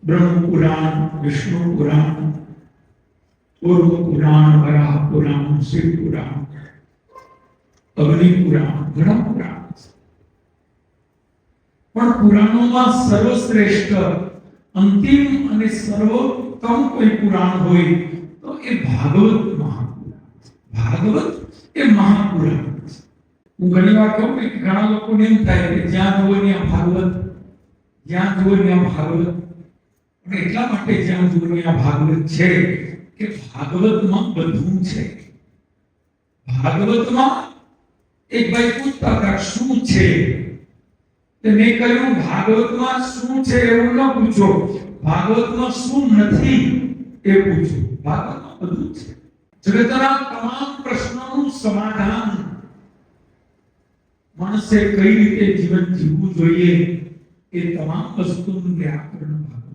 ब्रह्म पुराण, विष्णु पुराण, पूर्व पुराण, वराह पुराण, शिव पुराण, अग्नि पुराण, घણા પુરાણ પણ પુરાણોમાં સર્વશ્રેષ્ઠ અંતિમ અને સર્વોત્તમ કોઈ પુરાણ હોય તો એ ભાગવત મહાપુરાણ. ભાગવત એ મહાપુરાણ. હું ઘણી વાર કહું કે ઘણા લોકોને એમ થાય કે જ્યાં જુઓ ત્યાં ભાગવત, જ્યાં જુઓ ત્યાં ભાગવત. પણ એટલા માટે જ્યાં જુઓ ત્યાં ભાગવત છે કે ભાગવતમાં બધું છે. ભાગવતમાં એક ભાઈ પૂછતા હતા શું છે, તો મેં કહ્યું ભાગવતમાં શું છે એવું ન પૂછો, ભાગવતમાં શું નથી એ પૂછો. ભાગવતમાં બધું છે. જગતના તમામ પ્રશ્નોનું સમાધાન, માણસે કઈ રીતે જીવન જીવવું જોઈએ એ તમામ વસ્તુનું વ્યાકરણ ભાગવત.